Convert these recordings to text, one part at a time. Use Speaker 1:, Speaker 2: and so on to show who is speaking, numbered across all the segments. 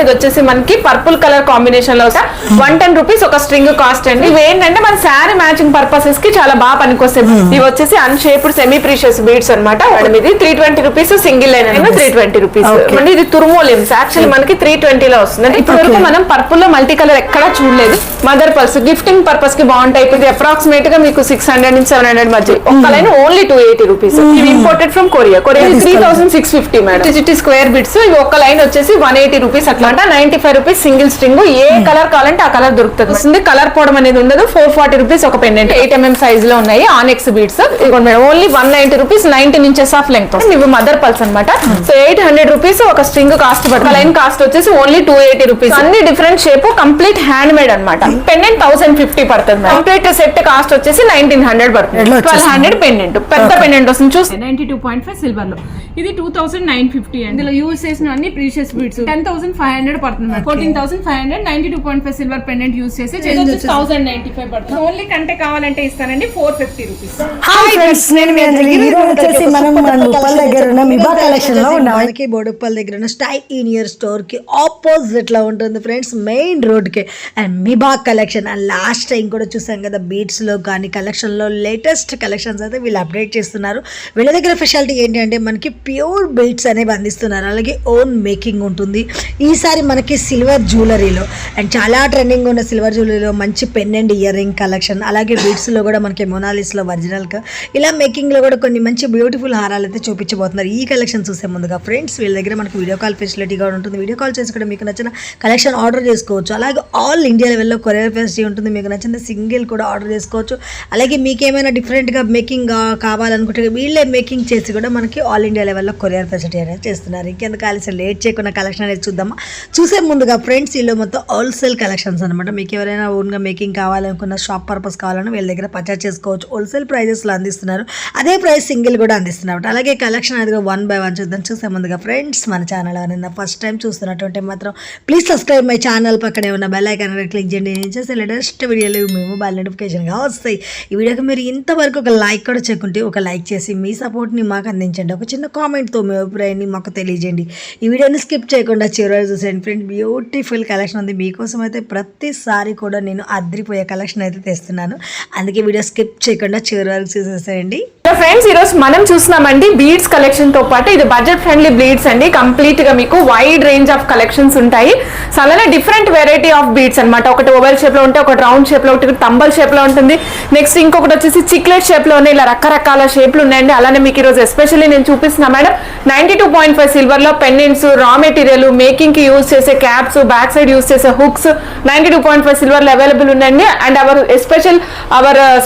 Speaker 1: ఇది వచ్చేసి మనకి పర్పుల్ కలర్ కాంబినేషన్ లో 110 రూపీస్ ఒక స్ట్రింగ్ కాస్ట్ అండి. ఇవి ఏంటంటే మన శారీ మ్యాచింగ్ పర్పసెస్ కి చాలా బాగా పనికొస్తాయి. ఇవి వచ్చేసి అన్షేప్డ్ సెమీ ప్రీషియస్ బీడ్స్ అనమాట. ఇది 320 రూపీస్ సింగిల్ లైన్ అయినా 320 రూపీస్. అంటే ఇది తుర్మోలిమ్స్ యాక్చువల్లీ మనకి 320 లో వస్తుంది. ఇప్పటి వరకు మనం పర్పుల్ లో మల్టీ కలర్ ఎక్కడా చూడలేదు. మదర్ పర్స్ గిఫ్టింగ్ పర్పస్ కి బాగుంటాయి. ఇది అప్రాక్సిమేట్ గా మీకు 600 నుంచి 700 మధ్య. ఒక లైన్ ఓన్లీ 280 రూపీస్. ఇవి imported from Korea. 3650 madam. Square bits ఇవి ఒక లైన్ వచ్చేసి 180 రూపీస్ అట్లా. 95 రూపీస్ సింగిల్ స్ట్రింగ్. ఏ కలర్ కావాలంటే ఆ కలర్ దొరుకుతుంది. కలర్ పోవడం అనేది ఉండదు. 440 రూపీస్ ఒక పెండెంట్. 8mm సైజ్ లో ఉన్నాయి ఆనెక్స్ beads. Only 190 rupees 19 inches of length. ఇవి మదర్ పల్స్ అనమాట. సో 800 రూపీస్ ఒక స్ట్రింగ్ కాస్ట్ పడుతుంది. లైన్ కాస్ట్ వచ్చేసి ఓన్లీ 280 రూపీస్. అన్ని different shape complete hand made అనమాట. పెండెంట్ 1050 పడుతుంది. కంప్లీట్ సెట్ కాస్ట్ వచ్చేసి 1900 పడుతుంది. 1200 పెండెంట్. పెద్ద పెండెంట్ వస్తుంది చూసి 92.5 సిల్వర్ లో. ఇది 2950 అండి. ఇందులో యూజ్ చేసిన అన్ని ప్రీషియస్ బీడ్స్. 10,500 పడుతుంది. 14,500 92.5 సిల్వర్ పెండెంట్ యూజ్ చేసి 1095 పడుతుంది. ఓన్లీ కంటే కావాలంటే ఇస్తానండి 450 రూపీస్.
Speaker 2: హాయ్ ఫ్రెండ్స్, నేను మీ అంజలి. ఈ రోజు వచ్చేసి మనం బోడుప్పల్ దగ్గర ఉన్న మిబా కలెక్షన్ లో ఉన్నాం. మనకి బోడుప్పల్ దగ్గర ఉన్న స్టైల్ ఇన్ ఇయర్ స్టోర్ కి ఆపోజిట్ లో ఉంటుంది ఫ్రెండ్స్, మెయిన్ రోడ్ కి. అండ్ మిబా కలెక్షన్ అండ్ లాస్ట్ టైం కూడా చూసాం కదా బీడ్స్ లో కానీ కలెక్షన్ లో లేటెస్ట్ కలెక్షన్స్ అయితే వీళ్ళు అప్డేట్ చేస్తున్నారు. వీళ్ళ దగ్గర స్పెషాలిటీ ఏంటి అంటే మనకి ప్యూర్ బీడ్స్ అనేవి అందిస్తున్నారు. అలాగే ఓన్ మేకింగ్ ఉంటుంది. ఈసారి మనకి సిల్వర్ జ్యువెలరీలో అండ్ చాలా ట్రెండింగ్ ఉన్న సిల్వర్ జ్యువెలరీలో మంచి pen and ear ring collection, అలాగే బీడ్స్లో కూడా మనకి మొనాలిస్లో ఒరిజినల్గా ఇలా మేకింగ్లో కూడా కొన్ని మంచి బ్యూటిఫుల్ హారాలు అయితే చూపించబోతున్నారు. ఈ కలెక్షన్ చూసే ముందుగా ఫ్రెండ్స్ వీళ్ళ దగ్గర మనకి వీడియో కాల్ ఫెసిలిటీ కూడా ఉంటుంది. వీడియో కాల్ చేసి కూడా మీకు నచ్చిన కలెక్షన్ ఆర్డర్ చేసుకోవచ్చు. అలాగే ఆల్ ఇండియా లెవెల్లో కొరియర్ ఫెసిలిటీ ఉంటుంది. మీకు నచ్చిన సింగిల్ కూడా ఆర్డర్ చేసుకోవచ్చు. అలాగే మీకు ఏమైనా డిఫరెంట్గా మేకింగ్ కావాలనుకుంటే వీళ్ళే మేకింగ్ చేసి కూడా మనకి ఆల్ ఇండియా లెవెల్లో కొరియర్ ఫెసిలిటీ అనేది చేస్తున్నారు. ఇంకెందుకు ఆలస్యం లేట్ చేయకుండా కలెక్షన్ అనేది చూద్దామా. చూసే ముందుగా ఫ్రెండ్స్ వీళ్ళు మొత్తం హోల్సేల్ కలెక్షన్స్ అనమాట. మీకు ఎవరైనా ఓన్గా మేకింగ్ కావాలనుకున్న షాప్ పర్పస్ కావాలన్నా వీళ్ళ దగ్గర పర్చేస్ చేసుకోవచ్చు. హోల్సేల్ ప్రైజెస్లో అందిస్తున్నారు. అదే ప్రైస్ సింగిల్ కూడా అందిస్తున్నారు. అలాగే కలెక్షన్ అది 1 by 1 చూద్దాం. చూసే ముందుగా ఫ్రెండ్స్ మన ఛానల్ ఎవరైనా ఫస్ట్ టైం చూస్తున్నటువంటి మాత్రం ప్లీజ్ సబ్స్క్రైబ్ మై ఛానల్. పక్కనే ఉన్న బెల్ ఐకాన్ క్లిక్ చేయండి. నేను చేసే లేటెస్ట్ వీడియోలు మీ మొబైల్ నోటిఫికేషన్గా వస్తాయి. ఈ వీడియోకి మీరు ఇంతవరకు ఒక లైక్ కూడా చెక్కుంటే ఒక లైక్ చేసి మీ సపోర్ట్ని మాకు అందించండి. ఒక చిన్న కామెంట్తో మీ అభిప్రాయాన్ని మాకు తెలియజేయండి. ఈ వీడియోని స్కిప్ చేయకుండా చివరి చూసేయండి ఫ్రెండ్. బ్యూటిఫుల్ కలెక్షన్ ఉంది మీకోసం అయితే. ప్రతిసారి కూడా నేను అద్రిపోయే కలెక్షన్ అయితే తెస్తున్నాను. అందుకే వీడియో స్కిప్ చేయకుండా చివరి వరకు చూసేసేయండి.
Speaker 1: ఫ్రెండ్స్ ఈ రోజు మనం చూస్తున్నామండి బీడ్స్ కలెక్షన్ తో పాటు ఇది బడ్జెట్ ఫ్రెండ్లీ బీడ్స్ అండి. కంప్లీట్ గా మీకు వైడ్ రేంజ్ ఆఫ్ కలెక్షన్స్ ఉంటాయి. సో అలానే డిఫరెంట్ వెరైటీ ఆఫ్ బీడ్స్ అనమాట. ఒకటి ఓవెల్ షేప్ లో ఉంటే, ఒకటి రౌండ్ షేప్ లో, ఒకటి తంబల్ షేప్ లో ఉంటుంది. నెక్స్ట్ ఇంకొకటి వచ్చేసి చిక్లెట్ షేప్ లో ఉన్నాయి. ఇలా రకరకాల షేప్లు ఉన్నాయండి. అలానే మీకు ఈ రోజు ఎస్పెషల్లీ నేను చూపిస్తున్నా మేడం 92.5 సిల్వర్ లో పెండెంట్స్, రా మెటీరియల్, మేకింగ్ కి యూజ్ చేసే క్యాప్స్, బ్యాక్ సైడ్ యూజ్ చేసే హుక్స్ 92.5 సిల్వర్ లో అవైలబుల్ ఉన్నాయండి. And hour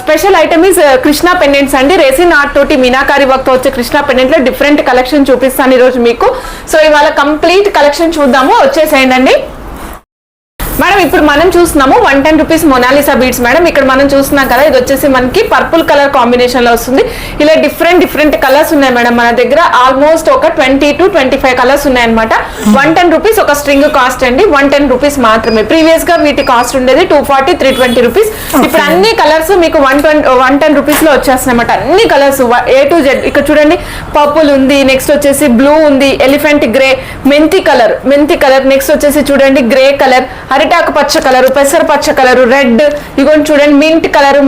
Speaker 1: special item is Krishna pendants అండి. రెసిన్ ఆర్ట్ తోటి మీనాకారి వర్క్ తో వచ్చే కృష్ణా పెండెంట్ లో డిఫరెంట్ కలెక్షన్ చూపిస్తాను ఈ రోజు మీకు. సో ఇవాళ కంప్లీట్ కలెక్షన్ చూద్దాము. వచ్చేసేయండి మేడం. ఇప్పుడు మనం చూస్తున్నాము 110 రూపీస్ మొనాలిసా బీడ్స్ మేడం. ఇక్కడ మనం చూస్తున్నాం కదా ఇది వచ్చేసి మనకి పర్పుల్ కలర్ కాంబినేషన్ లో వస్తుంది. ఇలా డిఫరెంట్ కలర్స్ ఉన్నాయి మేడం మన దగ్గర. ఆల్మోస్ట్ ఒక 20 to 25 కలర్స్ ఉన్నాయన్నమాట. 110 రూపీస్ ఒక స్ట్రింగ్ కాస్ట్ అండి. 110 రూపీస్ మాత్రమే. ప్రీవియస్ గా వీటి కాస్ట్ ఉండేది 240, 320 రూపీస్. ఇప్పుడు అన్ని కలర్స్ మీకు 110 రూపీస్ లో వచ్చేస్తున్నాయి అన్నమాట. అన్ని కలర్స్ A to Z. ఇక్కడ చూడండి పర్పుల్ ఉంది, నెక్స్ట్ వచ్చేసి బ్లూ ఉంది, ఎలిఫెంట్ గ్రే, మెంతి కలర్, నెక్స్ట్ వచ్చేసి చూడండి గ్రే కలర్, అరిటాకు పచ్చ కలర్, పెసర పచ్చ కలర్, రెడ్, ఇగోండి చూడండి mint colour,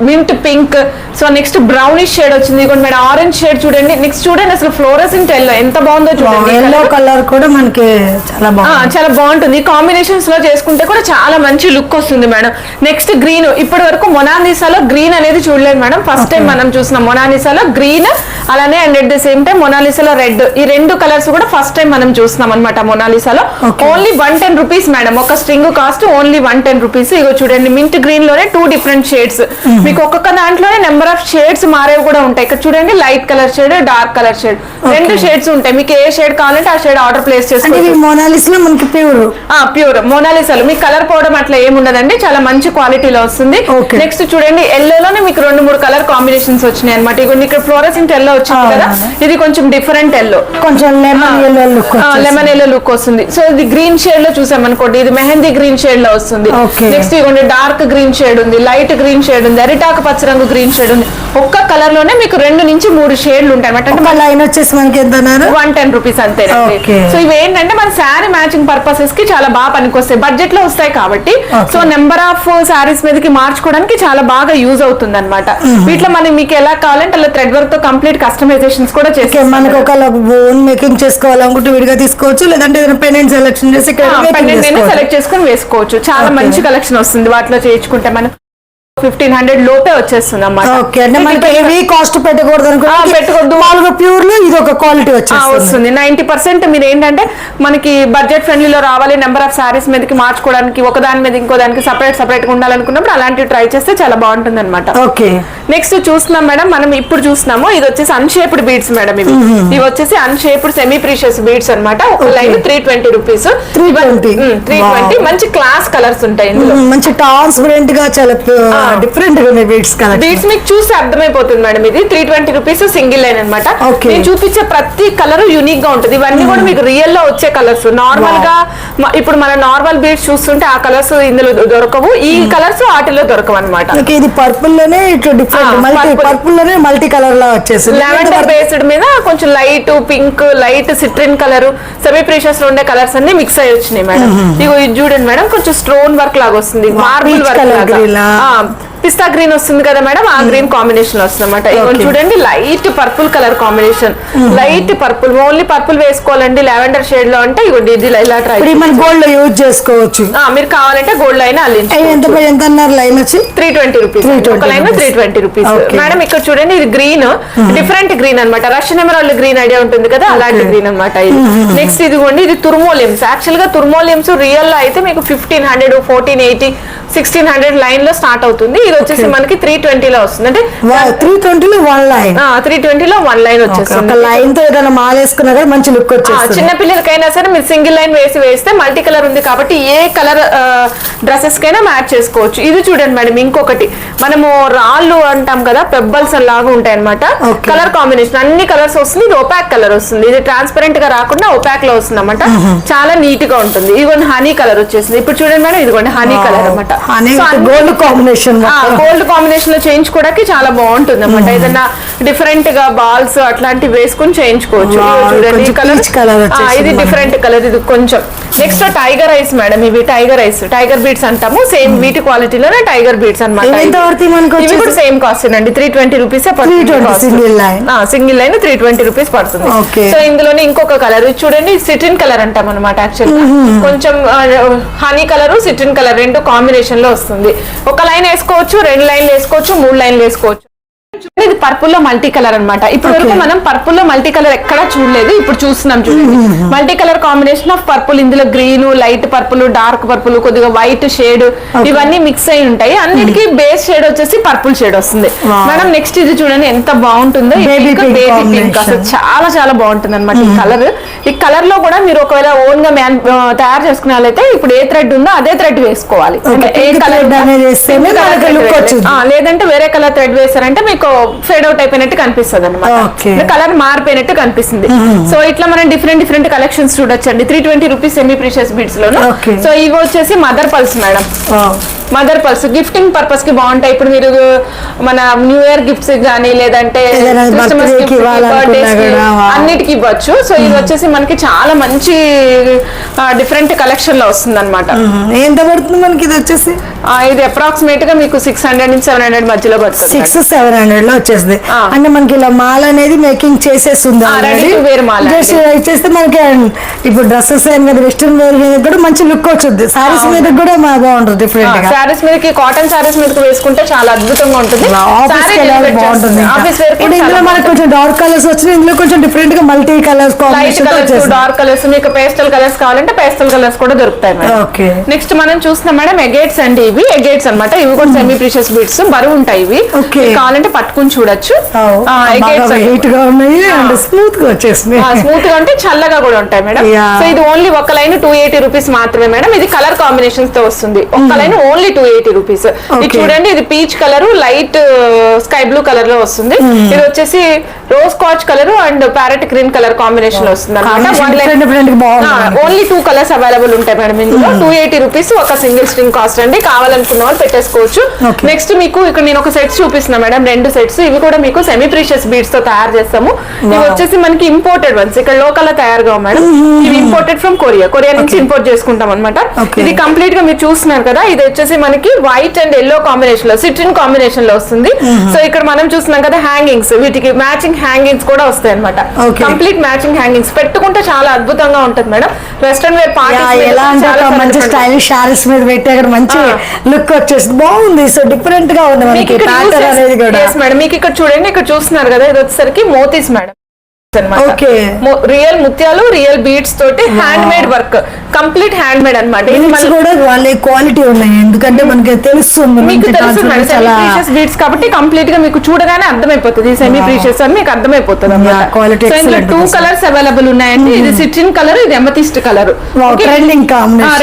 Speaker 1: mint pink. So next brownish shade వచ్చింది. ఇగోండి మేడం ఆరెంజ్ షేడ్ చూడండి. నెక్స్ట్ చూడండి అసలు ఫ్లోరసెంట్ ఎల్లో ఎంత బాగుందో చూడండి.
Speaker 2: ఎల్లో కలర్ కూడా మనకి
Speaker 1: చాలా బాగుంటుంది. కాంబినేషన్స్ లో చేసుకుంటే కూడా చాలా మంచి లుక్ వస్తుంది మేడం. Next green. ఇప్పటి వరకు మొనాలిసాలో గ్రీన్ అనేది చూడలేదు మేడం. ఫస్ట్ టైం మనం చూస్తున్నాం మొనాలిసాలో గ్రీన్, అలానే and at the same time మొనాలిసాలో రెడ్. ఈ రెండు కలర్స్ కూడా ఫస్ట్ టైం మనం చూస్తున్నాం అనమాట మొనాలిసాలో. Only 110 rupees madam. ఒక స్ట్రింగ్ కాస్ట్ ఓన్లీ 110 రూపీస్. ఇగో చూడండి మింట్ గ్రీన్ లోనే 2 డిఫరెంట్ షేడ్స్. మీకు ఒక్కొక్క దాంట్లోనే నెంబర్ ఆఫ్ షేడ్స్ మారేవి కూడా ఉంటాయి. ఇక్కడ చూడండి light colour shade, dark colour shade, 2 shades ఉంటాయి. మీకు ఏ షేడ్ కావాలంటే ఆ షేడ్ ఆర్డర్ ప్లేస్ చేసుకోవచ్చు.
Speaker 2: మొనాలిసాలో మనకి ప్యూర్
Speaker 1: మొనాలిసాలో మీకు కలర్ పోవడం అట్లా ఏముండదండి. చాలా మంచి క్వాలిటీలో వస్తుంది. నెక్స్ట్ చూడండి ఎల్లోలోనే మీకు 2-3 కలర్ కాంబినేషన్స్ వచ్చినాయి అనమాట. ఇగో ఇక్కడ ఫ్లోరసెంట్ ఎల్లో వచ్చింది కదా, ఇది కొంచెం డిఫరెంట్ ఎల్లో,
Speaker 2: కొంచెం లెమన్ ఎల్లో
Speaker 1: లుక్ వస్తుంది. సో ఇది గ్రీన్ షేడ్ లో చూసాం అనుకోండి. ఇది మెహందీ గ్రీన్ షేడ్ లో వస్తుంది. నెక్స్ట్ ఇవ్వండి డార్క్ గ్రీన్ షేడ్ ఉంది, లైట్ గ్రీన్ షేడ్ ఉంది, అరిటాకు పచ్చ రంగు గ్రీన్ షేడ్ ఉంది. ఒక్క కలర్ లోనే మీకు 2 నుంచి 3 షేడ్లు ఉంటాయి అన్నమాట. అంటే
Speaker 2: లైన్ వచ్చేసి మనకి ఎంత
Speaker 1: 110 రూపీస్ అంతేనండి. సో ఇవి ఏంటంటే మన శారీ మ్యాచింగ్ పర్పసెస్ కి చాలా బాగా పనికొస్తాయి, బడ్జెట్ లో వస్తాయి కాబట్టి. సో నెంబర్ ఆఫ్ శారీస్ మీదకి మార్చుకోవడానికి చాలా బాగా యూజ్ అవుతుంది అనమాట. వీటిలో మనం మీకు ఎలా కావాలంటే అలా థ్రెడ్ వర్క్ తో కంప్లీట్ కస్టమైజేషన్స్ కూడా చేస్తాం.
Speaker 2: మనకి ఒక ఓన్ మేకింగ్ చేసుకోవాలనుకుంటే విడిగా తీసుకోవచ్చు, లేదంటే పెండెంట్ సెలెక్షన్ చేసి
Speaker 1: సెలెక్ట్ చేసుకొని వేసుకోవచ్చు. చాలా మంచి కలెక్షన్ వస్తుంది వాటిలో చేయించుకుంటే. మనం 1500 లోపే వచ్చేస్తుంది అన్నమాట.
Speaker 2: హెవీ కాస్ట్ పెట్టకూడదు, మామూలుగా ప్యూర్ లో ఇది ఒక క్వాలిటీ
Speaker 1: వస్తుంది. 90% మీరు ఏంటంటే మనకి బడ్జెట్ ఫ్రెండ్లీలో రావాలి, నెంబర్ ఆఫ్ సారీస్ మీదకి మార్చుకోవడానికి, ఒక దాని మీద ఇంకో దానికి సపరేట్ గా ఉండాలనుకున్నప్పుడు అలాంటివి ట్రై చేస్తే చాలా బాగుంటుంది అనమాట.
Speaker 2: ఓకే,
Speaker 1: నెక్స్ట్ చూస్తున్నాం మేడం, మనం ఇప్పుడు చూస్తున్నాము ఇది వచ్చేసి అన్షేప్డ్ బీడ్స్ మేడం. ఇవి వచ్చేసి అన్షేప్డ్ సెమీ ప్రీషియస్ బీడ్స్ అనమాట. ఒక లైన్ 320 రూపీస్. 320 మంచి క్లాస్ కలర్స్ ఉంటాయి ఇందులో,
Speaker 2: మంచి ట్రాన్స్పరెంట్ గా చాలా డిఫరెంట్ గా ఉన్నాయి బీడ్స్.
Speaker 1: బీడ్స్ మీకు చూసి అర్థమైపోతుంది మేడం. ఇది 320 రూపీస్ సింగిల్ లైన్ అనమాట. నేను చూపించే ప్రతి కలర్ యూనిక్ గా ఉంటుంది. ఇవన్నీ కూడా మీకు రియల్ లో వచ్చే కలర్స్. నార్మల్ గా ఇప్పుడు మన నార్మల్ బీడ్స్ చూస్తుంటే ఆ కలర్స్ ఇందులో దొరకవు, ఈ కలర్స్ వాటిలో దొరకవు అనమాట.
Speaker 2: ఇది పర్పుల్ లోనే ఇట్లా డిఫరెంట్, పర్పుల్ లోనే మల్టీ కలర్ లా వచ్చేసి
Speaker 1: లావెండర్ బేస్డ్ మీద కొంచెం light pink, light సిట్రిన్ colour, semi precious లో ఉండే కలర్స్ అన్ని మిక్స్ అయ్యి వచ్చినాయి మేడం. ఇగో ఇది చూడండి మేడం, కొంచెం స్టోన్ వర్క్ లాగా వస్తుంది, మార్బుల్ వర్క్ లాగా. పిస్తా గ్రీన్ వస్తుంది కదా మేడం, ఆ గ్రీన్ కాంబినేషన్ లో వస్తుంది అనమాట. ఇవన్నీ చూడండి light purple colour combination, light purple. Only purple వేసుకోవాలండి లావెండర్ షేడ్ లో అంటే ఇవ్వండి ఇది ఇలా ట్రై.
Speaker 2: గోల్డ్ లో యూజ్ చేసుకోవచ్చు,
Speaker 1: మీరు కావాలంటే గోల్డ్ లైన్ అల్లించుకోవచ్చు.
Speaker 2: ఎంత అన్నారు లైన్ వచ్చి
Speaker 1: 320 రూపీస్. ఒక లైన్ 320 రూపీస్ మేడం. ఇక్కడ చూడండి ఇది గ్రీన్, డిఫరెంట్ గ్రీన్ అనమాట. రష్యన్ ఎమరాల్డ్ గ్రీన్ ఐడియా ఉంటుంది కదా, అలాంటి గ్రీన్ అనమాట ఇది. నెక్స్ట్ ఇదిగోండి ఇది తుర్మోలియమ్స్. యాక్చువల్ గా తుర్మోలియమ్స్ రియల్ లో అయితే మీకు 1500, 1480, 1600 లైన్ లో స్టార్ట్ అవుతుంది. ఇది వచ్చేసి మనకి 320 లో వస్తుంది. అంటే
Speaker 2: 320 లో 1 లైన్,
Speaker 1: 320 లో 1 లైన్ వచ్చేస్తుంది.
Speaker 2: లైన్ తో ఏదైనా మాలేసుకున్నా కూడా మంచి లుక్ వచ్చేస్తుంది.
Speaker 1: చిన్న పిల్లలకైనా సరే మీరు సింగిల్ లైన్ వేస్తే మల్టీ కలర్ ఉంది కాబట్టి ఏ కలర్ డ్రెస్సెస్ కైనా మ్యాచ్ చేసుకోవచ్చు. ఇది చూడండి మేడం, ఇంకొకటి మనము రాళ్ళు అంటాం కదా, పెబ్బల్స్ లాగా ఉంటాయి అనమాట. కలర్ కాంబినేషన్ అన్ని కలర్స్ వస్తుంది. ఇది ఒపాక్ కలర్ వస్తుంది, ఇది ట్రాన్స్పరెంట్ గా రాకుండా ఒపాక్ లో వస్తుంది అనమాట. చాలా నీట్ గా ఉంటుంది. ఇదిగోండి హనీ కలర్ వచ్చేసింది. ఇప్పుడు చూడండి మేడం, ఇదిగోండి హనీ కలర్ అనమాట.
Speaker 2: గోల్డ్ కాంబినేషన్,
Speaker 1: గోల్డ్ కాంబినేషన్ లో చేయించుకోవడానికి చాలా బాగుంటుంది అనమాట. ఏదైనా డిఫరెంట్ గా బాల్స్ అట్లాంటివి వేసుకుని చేయించుకోవచ్చు. చూడండి కలర్, ఇది డిఫరెంట్ కలర్, ఇది కొంచెం. Next tiger ice madam. ఇవి టైగర్ ఐస్, టైగర్ బీడ్స్ అంటాము. సేమ్ వీటి క్వాలిటీలోనే టైగర్ బీడ్స్ అనమాట. ఇవి కూడా సేమ్ కాస్ట్ అండి, 320 రూపీస్ సింగిల్ లైన్ 320 రూపీస్ పడుతుంది. సో ఇందులోనే ఇంకొక కలర్ చూడండి, సిట్రిన్ కలర్ అంటాం అనమాట. యాక్చువల్ కొంచెం హనీ కలర్, సిట్రిన్ కలర్ రెండు కాంబినేషన్ లో వస్తుంది. ఒక లైన్ వేసుకోవచ్చు, 2 లైన్లు వేసుకోవచ్చు, 3 లైన్లు వేసుకోవచ్చు. ఇది పర్పుల్ లో మల్టీ కలర్ అనమాట. ఇప్పుడు వరకు మనం పర్పుల్ లో మల్టీ కలర్ ఎక్కడా చూడలేదు, ఇప్పుడు చూస్తున్నాం చూడండి. Multi colour combination of purple. ఇందులో green, light purple, dark purple, కొద్దిగా వైట్ షేడ్, ఇవన్నీ మిక్స్ అయి ఉంటాయి. అన్నిటికీ బేస్ షేడ్ వచ్చేసి పర్పుల్ షేడ్ వస్తుంది మేడం. నెక్స్ట్ ఇది చూడండి ఎంత బాగుంటుందో, బేబీ పింక్. అసలు చాలా చాలా బాగుంటుంది అనమాట ఈ కలర్. ఈ కలర్ లో కూడా మీరు ఒకవేళ ఓన్ గా తయారు చేసుకునే వాళ్ళైతే ఇప్పుడు ఏ థ్రెడ్ ఉందో అదే థ్రెడ్ వేసుకోవాలి. ఏ కలర్ లేదంటే వేరే కలర్ థ్రెడ్ వేసారంటే మీకు ఫేడ్ అవుట్ అయిపోయినట్టు కనిపిస్తుంది అనమాట, కలర్ మారిపోయినట్టు కనిపిస్తుంది. సో ఇట్లా మనం డిఫరెంట్ కలెక్షన్స్ చూడొచ్చండి 320 రూపీస్ సెమీ ప్రీషియస్ బీడ్స్ లోను. సో ఇవి వచ్చేసి mother pulse madam. Mother pulse gifting purpose కి బాగుంటాయి. ఇప్పుడు మీరు మన న్యూ ఇయర్ గిఫ్ట్స్ కానీ లేదంటే క్రిస్మస్ అన్నిటికి ఇవ్వచ్చు. సో ఇది వచ్చేసి మనకి చాలా మంచి డిఫరెంట్ కలెక్షన్ లో వస్తుంది అనమాట.
Speaker 2: ఎంత పడుతుంది మనకి ఇది వచ్చేసి?
Speaker 1: ఇది అప్రాక్సిమేట్ గా మీకు 600 నుంచి 700 మధ్యలో పడుతుంది.
Speaker 2: 600-700 లో వచ్చేస్తుంది. అంటే మనకి ఇలా మాల్ అనేది మేకింగ్ చేసేస్తుంది,
Speaker 1: వేరే మాల్
Speaker 2: చేస్తే మనకి ఇప్పుడు డ్రెస్సెస్ వెస్టర్న్ వేర్ మీద కూడా మంచి లుక్ వచ్చింది. సారీస్ మీద కూడా బాగుంటుంది డిఫరెంట్ గా.
Speaker 1: సారీస్ మీదకి కాటన్ సారీస్ మీదకి వేసుకుంటే చాలా అద్భుతంగా ఉంటుంది.
Speaker 2: బాగుంటుంది. ఇందులో మనకి కొంచెం డార్క్ కలర్స్ వచ్చినాయి, ఇందులో కొంచెం డిఫరెంట్ గా మల్టీ కలర్స్,
Speaker 1: డార్క్ కలర్స్, మీకు పేస్టల్ కలర్స్ కావాలంటే పేస్టల్ కలర్స్ కూడా దొరుకుతాయి మేడం. నెక్స్ట్ మనం చూస్తున్నాం మేడం ఎగేట్స్ అండి. ఇవి ఎగేట్స్ అనమాట. ఇవి కూడా సెమీ ప్రీషియస్ బీడ్స్, బరువు ఉంటాయి. ఇవి కావాలంటే పట్టుకుని చూడొచ్చు.
Speaker 2: స్మూత్ గా వచ్చేసినాయి.
Speaker 1: స్మూత్ గా అంటే చల్లగా కూడా ఉంటాయి మేడం. సో ఇది ఓన్లీ ఒక లైన్ 280 రూపీస్ మాత్రమే మేడం. ఇది కలర్ కాంబినేషన్స్ తో వస్తుంది. ఒక లైన్ ఓన్లీ 280 రూపీస్. ఇది చూడండి, ఇది peach colour, light sky blue colour లో వస్తుంది. ఇది వచ్చేసి rose catch colour and parrot green colour combination లో వస్తుంది ఓన్లీ 2 కలర్స్ అవైలబుల్ ఉంటాయి మేడం ఇందులో. 280 రూపీస్ ఒక సింగిల్ స్ట్రింగ్ కాస్ట్ అండి. కావాలనుకున్న వాళ్ళు పెట్టేసుకోవచ్చు. నెక్స్ట్ మీకు ఇక్కడ నేను ఒక సెట్స్ చూపిస్తున్నా మేడం, 2 సెట్స్. ఇవి కూడా మీకు సెమీ ప్రీషియస్ బీడ్స్ తో తయారు చేస్తాము. ఇవి వచ్చేసి మనకి ఇంపోర్టెడ్ వన్స్, ఇక్కడ లోకల్ లో తయారు కావు మేడం. ఇవి ఇంపోర్టెడ్ ఫ్రమ్ కొరియా నుంచి ఇంపోర్ట్ చేసుకుంటాం అనమాట. ఇది కంప్లీట్ గా మీరు చూస్తున్నారు కదా, ఇది వచ్చేసి మనకి వైట్ అండ్ ఎల్లో కాంబినేషన్ లో సిట్రిన్ కాంబినేషన్ లో వస్తుంది. సో ఇక్కడ మనం చూస్తున్నాం కదా హ్యాంగింగ్స్, వీటికి మ్యాచింగ్ హ్యాంగింగ్స్ కూడా వస్తాయి అనమాట. కంప్లీట్ మ్యాచింగ్ హ్యాంగింగ్స్ పెట్టుకుంటే చాలా అద్భుతంగా ఉంటుంది మేడం. వెస్టర్న్ వేర్
Speaker 2: మంచి స్టైలిష్ శారీస్ మీద పెట్టి అక్కడ మంచి లుక్ వచ్చేసి బాగుంది. సో డిఫరెంట్ గా ఉంది మనకి ప్యాటర్న్ అనేది కూడా.
Speaker 1: మేడం మీకు ఇక్కడ చూడండి, ఇక్కడ చూస్తున్నారు కదా, ఇది వచ్చేసరికి మోతీస్ మేడం. రియల్ ముత్యాలు, రియల్ బీడ్స్ తోటి hand made work, complete hand made అనమాట.
Speaker 2: కూడా వాళ్ళ క్వాలిటీ ఉన్నాయి, ఎందుకంటే మనకి తెలుస్తుంది
Speaker 1: మీకు తెలుసు బీడ్స్ కాబట్టి కంప్లీట్ గా మీకు చూడగానే అర్థమైపోతుంది సెమీ ప్రీషియస్ అని మీకు అర్థమైపోతుంది అన్నమాట. 2 కలర్స్ అవైలబుల్ ఉన్నాయండి. ఇది సిట్రిన్ కలర్, ఇది ఎమతిస్ట్ కలర్.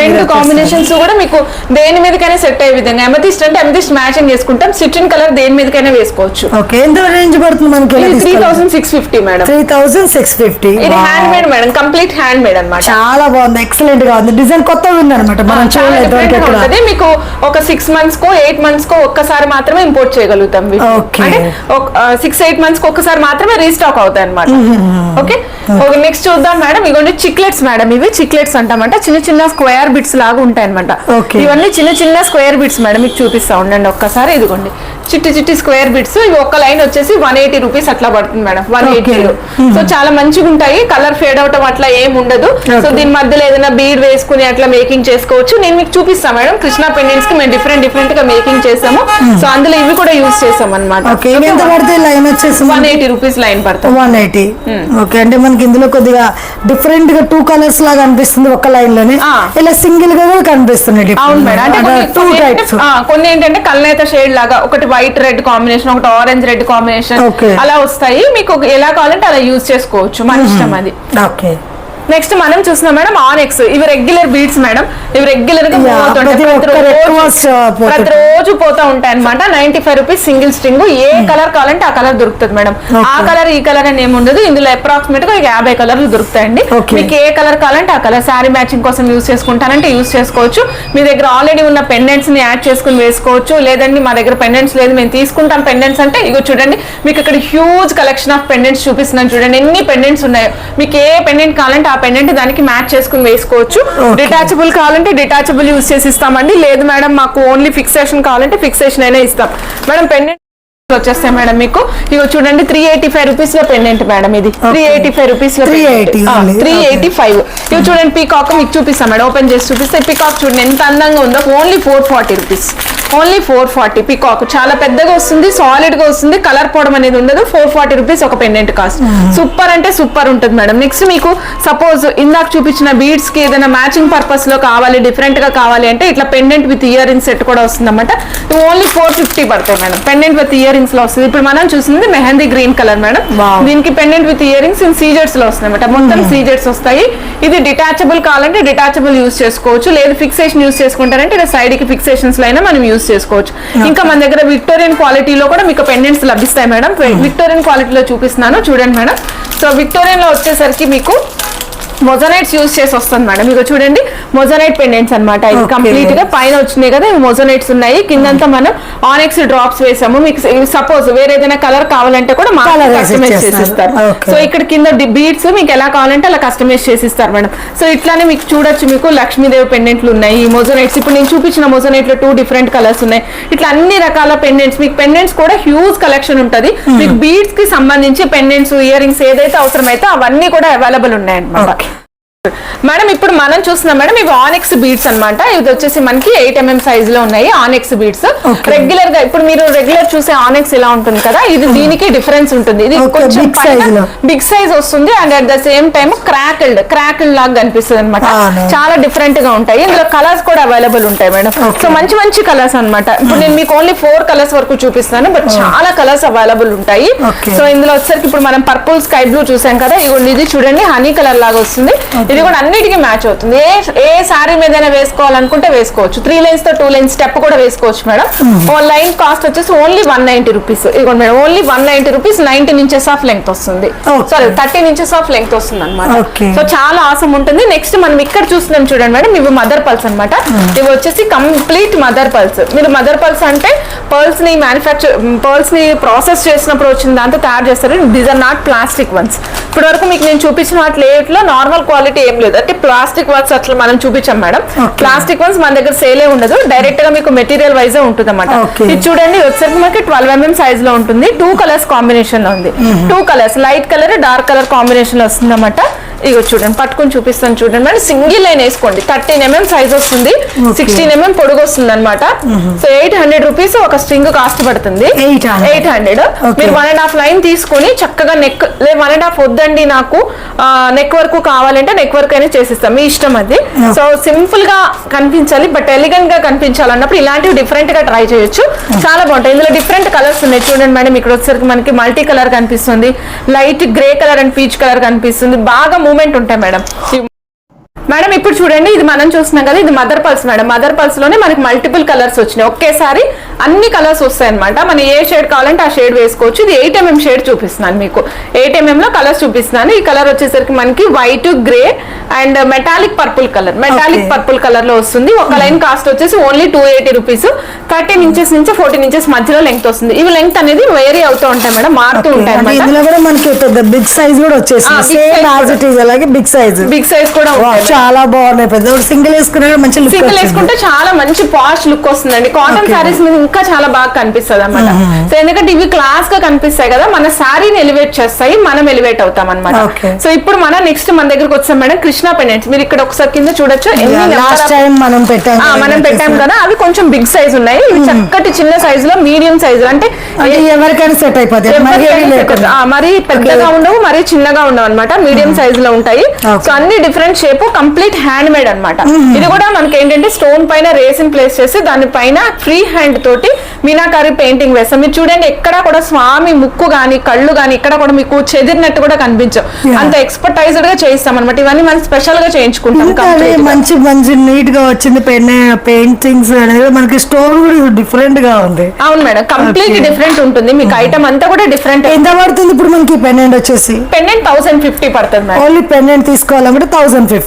Speaker 1: రెండు కాంబినేషన్స్ కూడా మీకు దేని మీదకైనా సెట్ అయ్యే విధంగా. ఎమతిస్ట్ అంటే ఎమతిస్ట్ మ్యాచింగ్ చేసుకుంటాం, సిట్రిన్ కలర్ దేని మీదకైనా వేసుకోవచ్చు.
Speaker 2: ఎంత రేంజ్ పడుతుంది మనకి?
Speaker 1: 3650 మేడం.
Speaker 2: 3650.
Speaker 1: ఇది hand made madam, complete hand made అన్నమాట.
Speaker 2: చాలా బాగుంది, ఎక్సలెంట్ గా ఉంది. డిజైన్ కొత్తగా ఉంది అనమాట, మనం చూడలేదు.
Speaker 1: మీకు ఒక 6 months కో 8 months కో ఒక్కసారి మాత్రమే ఇంపోర్ట్ చేయగలుగుతాం. అంటే 6-8 months కి ఒక్కసారి మాత్రమే రీస్టాక్ అవుతాయి అనమాట. ఓకే, నెక్స్ట్ చూద్దాం మేడం. ఇవన్నీ చిక్లెట్స్ మేడం. ఇవి చిక్లెట్స్ అంటామంట, చిన్న చిన్న స్క్వేర్ బిట్స్ లాగా ఉంటాయి అనమాట. ఇవన్నీ చిన్న చిన్న స్క్వేర్ బిట్స్ మేడం, మీకు చూపిస్తా ఉండండి ఒక్కసారి. ఇదిగోండి చిట్టి చిట్టి స్క్వేర్ బిట్స్. ఇవి ఒక లైన్ వచ్చేసి 180 రూపీస్ అట్లా పడుతుంది మేడం. 180. సో చాలా మంచిగా ఉంటాయి, కలర్ ఫేడ్ అవటం అట్లా ఏం ఉండదు. సో దీని మధ్యలో ఏదైనా బీడ్ వేసుకుని అట్లా మేకింగ్ చేసుకోవచ్చు. నేను మీకు చూపిస్తాను మేడం, కృష్ణా పెండెంట్స్ కి మేము డిఫరెంట్ గా మేకింగ్ చేసాము. సో అందులో ఇవి కూడా యూజ్ చేసాం అనమాట. 180 రూపీస్ లైన్ పడుతుంది.
Speaker 2: 180. ఓకే, అంటే మనకి ఇందులో కొద్దిగా డిఫరెంట్ గా 2 కలర్స్ లాగా అనిపిస్తుంది ఒక లైన్ లోనే, ఇలా సింగిల్ గా కూడా కనిపిస్తుంది.
Speaker 1: అవును మేడం, అంటే కొన్ని ఏంటంటే కల్నేత షేడ్ లాగా, ఒకటి వైట్ రెడ్ కాంబినేషన్, ఒకటి ఆరెంజ్ రెడ్ కాంబినేషన్ అలా వస్తాయి. మీకు ఎలా కావాలంటే అలా యూజ్ చేసుకోవచ్చు, మన ఇష్టం అది.
Speaker 2: ఓకే,
Speaker 1: నెక్స్ట్ మనం చూస్తున్నాం మేడం ఆనెక్స్. ఇవి రెగ్యులర్ బీడ్స్ మేడం. ఇవి రెగ్యులర్ గా ప్రతిరోజు పోతా ఉంటాయి అనమాట. 95 రూపీస్ సింగిల్ స్ట్రింగ్. ఏ కలర్ కావాలంటే ఆ కలర్ దొరుకుతుంది మేడం. ఆ కలర్ ఈ కలర్ అని ఏముండదు. ఇందులో అప్రాక్సిమేట్ గా 50 కలర్లు దొరుకుతాయండి. మీకు ఏ కలర్ కావాలంటే ఆ కలర్. శారీ మ్యాచింగ్ కోసం యూజ్ చేసుకుంటానంటే యూజ్ చేసుకోవచ్చు. మీ దగ్గర ఆల్రెడీ ఉన్న పెండెంట్స్ ని యాడ్ చేసుకుని వేసుకోవచ్చు. లేదండి మా దగ్గర పెండెంట్స్ లేదు, మేము తీసుకుంటాం పెండెంట్స్ అంటే ఇగో చూడండి, మీకు ఇక్కడ హ్యూజ్ కలెక్షన్ ఆఫ్ పెండెంట్స్ చూపిస్తున్నాను. చూడండి ఎన్ని పెండెంట్స్ ఉన్నాయో. మీకు ఏ పెండెంట్ కావాలంటే పెండెంట్ దానికి మ్యాచ్ చేసుకుని వేసుకోవచ్చు. డిటాచబుల్ కావాలంటే డిటాచబుల్ యూజ్ చేసి ఇస్తామండి. లేదు మేడం మాకు ఓన్లీ ఫిక్సేషన్ కావాలంటే ఫిక్సేషన్ అయినా ఇస్తాం మేడం. పెండెంట్ వచ్చేస్తాయి మేడం మీకు. ఇగో చూడండి 385 రూపీస్ లో పెండెంట్ మేడం. ఇది 385 రూపీస్ లో 385. ఇవి చూడండి పీకాక్ మీకు చూపిస్తాం మేడం, ఓపెన్ చేసి చూపిస్తే. పీకాక్ చూడండి ఎంత అందంగా ఉందో. Only 440 rupees. Only 440 peacock. చాలా పెద్దగా వస్తుంది, సాలిడ్ గా వస్తుంది, కలర్ పోవడం అనేది ఉండదు. 440 రూపీస్ ఒక పెండెంట్ కాస్ట్. సూపర్ అంటే సూపర్ ఉంటుంది మేడం. నెక్స్ట్ మీకు సపోజ్ ఇందాక చూపించిన బీడ్స్ కి ఏదైనా మ్యాచింగ్ పర్పస్ లో కావాలి, డిఫరెంట్ గా కావాలి అంటే ఇట్లా pendant with ear ring set కూడా వస్తుంది అనమాట. ఓన్లీ 450 పడతాయి madam. Pendant with ear rings లో వస్తుంది. ఇప్పుడు మనం చూసింది మెహందీ గ్రీన్ కలర్ మేడం. దీనికి pendant with ear rings in scissors లో వస్తుంది అనమాట. మొత్తం సీజర్స్ వస్తాయి. ఇది డిటాచబుల్ కావాలంటే డిటాచబుల్ యూజ్ చేసుకోవచ్చు. లేదు ఫిక్సేషన్ యూజ్ చేసుకుంటారంటే ఇలా సైడ్ కి ఫిక్సేషన్స్ లో అయినా మనం యూజ్ చేసుకోవచ్చు. ఇంకా మన దగ్గర విక్టోరియన్ క్వాలిటీలో కూడా మీకు పెండెంట్స్ లభిస్తాయి మేడం. విక్టోరియన్ క్వాలిటీలో చూపిస్తున్నాను చూడండి మేడం. సో విక్టోరియన్ లో వచ్చేసరికి మీకు మొజనైట్స్ యూజ్ చేసి వస్తుంది మేడం. ఇక చూడండి మొజనైట్ పెండెంట్స్ అనమాట. ఇది కంప్లీట్ గా పైన వచ్చినాయి కదా, ఇవి మొజనైట్స్ ఉన్నాయి. కిందంతా మనం ఆనెక్స్ డ్రాప్స్ వేసాము. మీకు సపోజ్ వేరే ఏదైనా కలర్ కావాలంటే కూడా కస్టమైజ్ చేసిస్తారు. సో ఇక్కడ కింద బీడ్స్ మీకు ఎలా కావాలంటే అలా కస్టమైజ్ చేసిస్తారు మేడం. సో ఇట్లానే మీకు చూడొచ్చు, మీకు లక్ష్మీదేవి పెండెంట్లు ఉన్నాయి. మొజనైట్స్ ఇప్పుడు నేను చూపించిన మొజనైట్ లో 2 డిఫరెంట్ కలర్స్ ఉన్నాయి. ఇట్లా అన్ని రకాల పెండెంట్స్. మీకు పెండెంట్స్ కూడా హ్యూజ్ కలెక్షన్ ఉంటుంది. మీకు బీడ్స్ కి సంబంధించి పెండెంట్స్, ఇయర్ రింగ్స్ ఏదైతే అవసరమైతే అవన్నీ కూడా అవైలబుల్ ఉన్నాయి అన్నమాట. మేడం ఇప్పుడు మనం చూస్తున్నాం మేడం, ఇవి ఆనెక్స్ బీడ్స్ అనమాట. ఇది వచ్చేసి మనకి 8 mm సైజ్ లో ఉన్నాయి ఆనెక్స్ బీడ్స్. రెగ్యులర్ గా ఇప్పుడు మీరు రెగ్యులర్ చూసే ఆనెక్స్ ఇలా ఉంటుంది కదా, ఇది దీనికి డిఫరెన్స్ ఉంటుంది. ఇది కొంచెం బిగ్ సైజ్ వస్తుంది and at the same time crackled లాగా కనిపిస్తుంది అనమాట. చాలా డిఫరెంట్ గా ఉంటాయి. ఇందులో కలర్స్ కూడా అవైలబుల్ ఉంటాయి మేడం. సో మంచి మంచి కలర్స్ అనమాట. ఇప్పుడు నేను మీకు ఓన్లీ 4 కలర్స్ వరకు చూపిస్తాను, బట్ చాలా కలర్స్ అవైలబుల్ ఉంటాయి. సో ఇందులో వచ్చేసరికి ఇప్పుడు మనం పర్పుల్ స్కై బ్లూ చూసాం కదా, ఇది చూడండి హనీ కలర్ లాగా వస్తుంది. ఇది ఇది కూడా అన్నిటికీ మ్యాచ్ అవుతుంది. ఏ సారీ మీదైనా వేసుకోవాలనుకుంటే వేసుకోవచ్చు. 3 లైన్స్ తో 2 లైన్స్ స్టెప్ కూడా వేసుకోవచ్చు మేడం. లైన్ కాస్ట్ వచ్చేసి ఓన్లీ 190 రూపీస్. ఇదిగోండి madam, only 190 rupees. 19 inches of length వస్తుంది, సారీ 13 ఇంచెస్ ఆఫ్ లెంగ్త్ వస్తుంది అనమాట. సో చాలా ఆసం ఉంటుంది. నెక్స్ట్ మనం ఇక్కడ చూస్తున్నాం చూడండి మేడం, ఇవి మదర్ పల్స్ అనమాట. ఇవి వచ్చేసి కంప్లీట్ మదర్ పల్స్. మీరు మదర్ పల్స్ అంటే పర్ల్స్ ని పర్ల్స్ ని ప్రాసెస్ చేసినప్పుడు వచ్చిన దాంతో తయారు చేస్తారు. These are not plastic ones. ఇప్పటి వరకు మీకు నేను చూపించిన వాటి లేట్లో నార్మల్ క్వాలిటీ ఏం లేదు, అంటే ప్లాస్టిక్ వన్స్ అట్లా మనం చూపించాం మేడం. ప్లాస్టిక్ వన్స్ మన దగ్గర సేలే ఉండదు, డైరెక్ట్ గా మీకు మెటీరియల్ వైజ్ ఉంటుంది అన్నమాట. ఇది చూడండి, వచ్చేసరికి మనకి 12 mm సైజ్ లో ఉంటుంది. 2 కలర్స్ కాంబినేషన్ లో ఉంది. 2 colours, light colour dark colour combination లో వస్తుంది అన్నమాట. ఇగో చూడండి, పట్టుకొని చూపిస్తాను చూడండి మేడం. సింగిల్ లైన్ వేసుకోండి. 13 mm సైజ్ వస్తుంది, 16 mm పొడుగు వస్తుంది అనమాట. సో 800 రూపీస్ ఒక స్ట్రింగ్ కాస్ట్ పడుతుంది. 800. మీరు 1.5 లైన్ తీసుకొని చక్కగా నెక్ 1.5 వద్దండి నాకు నెక్ వరకు కావాలంటే నెక్ వరకు అయినా చేసిస్తాం, మీ ఇష్టం అది. సో సింపుల్ గా కనిపించాలి బట్ ఎలిగెంట్ గా కనిపించాలన్నప్పుడు ఇలాంటివి డిఫరెంట్ గా ట్రై చేయొచ్చు. చాలా బాగుంటాయి. ఇందులో డిఫరెంట్ కలర్స్ ఉన్నాయి చూడండి మేడం. ఇక్కడ వచ్చేసరికి మనకి మల్టీ కలర్ కనిపిస్తుంది, light grey colour and peach colour కనిపిస్తుంది. బాగా మూమెంట్ ఉంటాయి మేడం. మేడం ఇప్పుడు చూడండి, ఇది మనం చూస్తున్నాం కదా, ఇది mother pulse madam. Mother pulse లోనే మనకి మల్టిపుల్ కలర్స్ వచ్చినాయి. ఒకేసారి అన్ని కలర్స్ వస్తాయి అనమాట. మనం ఏ షేడ్ కావాలంటే ఆ షేడ్ వేసుకోవచ్చు. ఇది 8 mm షేడ్ చూపిస్తున్నాను మీకు. 8 mm లో కలర్స్ చూపిస్తున్నాను. ఈ కలర్ వచ్చేసరికి మనకి white, grey and metallic purple colour. Metallic purple colour లో వస్తుంది. ఒక లైన్ కాస్ట్ వచ్చేసి ఓన్లీ 280 రూపీస్. 13 ఇంచెస్ నుంచి 14 ఇంచెస్ మధ్యలో లెంగ్త్ వస్తుంది. ఇవి లెంగ్త్ అనేది వేరీ అవుతూ ఉంటాయి మేడం, మారుతూ ఉంటాయి అనమాట.
Speaker 2: ఇందులో కూడా మనకి పెద్ద బిగ్ సైజ్ కూడా వచ్చేసింది. సేమ్ యాజ్ ఇట్ ఈజ్ అలాగే బిగ్ సైజ్ కూడా చాలా బాగున్నాయి. పెద్ద సింగిల్ వేసుకునే మంచి లుక్,
Speaker 1: సింగిల్ వేసుకుంటే చాలా మంచి పాష్ లుక్ వస్తుందండి. కాటన్ సారీస్ మీద ఇంకా చాలా బాగా కనిపిస్తుంది అనమాట. సో ఎందుకంటే ఇవి క్లాస్ గా కనిపిస్తాయి కదా, మన శారీని ఎలివేట్ చేస్తాయి, మనం ఎలివేట్ అవుతాం అనమాట. సో ఇప్పుడు మనం నెక్స్ట్ మన దగ్గరకు వచ్చాం మేడం, కృష్ణ పెండెంట్స్. మీరు ఇక్కడ ఒకసారి కింద చూడొచ్చు, మనం పెట్టాం కదా, అవి కొంచెం బిగ్ సైజ్ ఉన్నాయి. ఇవి చక్కటి చిన్న సైజ్ లో, మీడియం సైజ్, అంటే
Speaker 2: ఎవరికైనా సెట్ అయిపోతాయి.
Speaker 1: మరి పెద్దగా ఉండవు, మరి చిన్నగా ఉండవు అనమాట, మీడియం సైజ్ లో ఉంటాయి. సో అన్ని different shape, complete hand made అనమాట. ఇది కూడా మనకి ఏంటంటే స్టోన్ పైన రేసిన్ ప్లేస్ చేసి దానిపైన ఫ్రీ హ్యాండ్ తోటి మీనాకారి పెయింటింగ్ వేస్తాం. మీరు చూడండి, ఎక్కడ కూడా స్వామి ముక్కు గాని కళ్ళు గాని ఇక్కడ కూడా మీకు చెదిరినట్టు కూడా కనిపించవు. అంత ఎక్స్పర్టైజ్డ్ గా చేయిస్తాం అనమాట. ఇవన్నీ మనం స్పెషల్ గా చేయించుకుంటాం.
Speaker 2: మంచి మంచి నీట్ గా వచ్చింది పెయింటింగ్స్ అనేది. మనకి స్టోన్ కూడా డిఫరెంట్ గా ఉంది.
Speaker 1: అవును మేడం, కంప్లీట్ డిఫరెంట్ ఉంటుంది. మీకు ఐటమ్ అంతా కూడా డిఫరెంట్.
Speaker 2: ఎంత పడుతుంది ఇప్పుడు మనకి పెండెంట్ వచ్చేసి?
Speaker 1: పెండెంట్ 1050 పడుతుంది మేడం.
Speaker 2: ఓన్లీ పెండెంట్ తీసుకోవాలంటే 1050.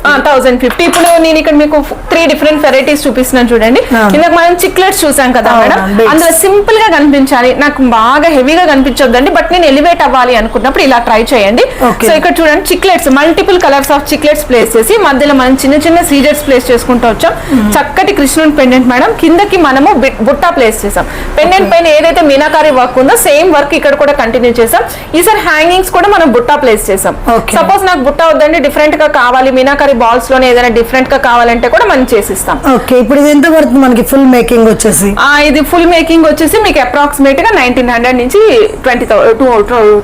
Speaker 1: ఇప్పుడు నేను ఇక్కడ మీకు 3 డిఫరెంట్ వెరైటీస్ చూపిస్తున్నాను చూడండి. ఇందాక మనం చిక్లెట్స్ చూసాం కదా మేడం, అందులో సింపుల్ గా కనిపించాలి, నాకు బాగా హెవీగా కనిపించొద్దండి, బట్ నేను ఎలివేట్ అవ్వాలి అనుకున్నప్పుడు ఇలా ట్రై చేయండి. సో ఇక్కడ చూడండి, Chiclets, multiple colours of Chiclets place చేసి మధ్యలో మనం చిన్న చిన్న సీజర్స్ ప్లేస్ చేసుకుంటూ వచ్చాం. చక్కటి కృష్ణుని పెండెంట్ మేడం. కిందకి మనము బుట్టా ప్లేస్ చేసాం. పెండెంట్ పైన ఏదైతే మీనాకారి వర్క్ ఉందో సేమ్ వర్క్ ఇక్కడ కూడా కంటిన్యూ చేసాం. ఈసారి హ్యాంగింగ్స్ కూడా మనం బుట్టా ప్లేస్ చేసాం. సపోజ్ నాకు బుట్టా వద్దండి, డిఫరెంట్ గా కావాలి, మీనాకారి బాల్స్ లోనే ఏదైనా డిఫరెంట్ గా కావాలంటే కూడా మనం చేసిస్తాం.
Speaker 2: ఓకే, ఇప్పుడు ఇది ఎంత పడుతుంది మనకి ఫుల్ మేకింగ్ వచ్చేసి?
Speaker 1: ఇది ఫుల్ మేకింగ్ వచ్చేసి మీకు అప్రాక్సిమేట్ గా 1900 నుంచి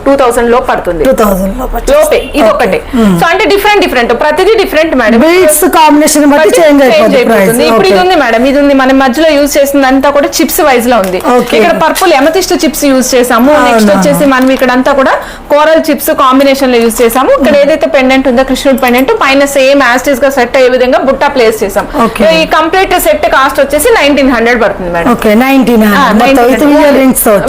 Speaker 1: 2000 లో పడుతుంది.
Speaker 2: 2000
Speaker 1: లోపే. ఇది ఒకటి. సో అంటే డిఫరెంట్ ప్రతిదీ డిఫరెంట్ మేడం.
Speaker 2: బీడ్స్ కాంబినేషన్ బట్టి చేంజ్ అయిపోతుంది.
Speaker 1: ఇప్పుడు ఇది ఉంది మేడం, ఇది ఉంది. మనం మధ్యలో యూజ్ చేసిందంతా కూడా చిప్స్ వైజ్ లో ఉంది. ఇక్కడ పర్పుల్ ఎమతిస్ట్ చిప్స్ యూజ్ చేసాము. నెక్స్ట్ వచ్చేసి మనం ఇక్కడ అంతా కూడా కోరల్ చిప్స్ కాంబినేషన్ లో యూజ్ చేసాము. ఇక్కడ ఏదైతే పెండెంట్ ఉందో కృష్ణుడి పెండెంట్ పైన సేమ్ యాస్టీస్ గా సెట్ అయ్యే విధంగా బుట్టా ప్లేస్ చేసాం. ఈ కంప్లీట్ సెట్ కాస్ట్ వచ్చేసి 1900 పడుతుంది madam.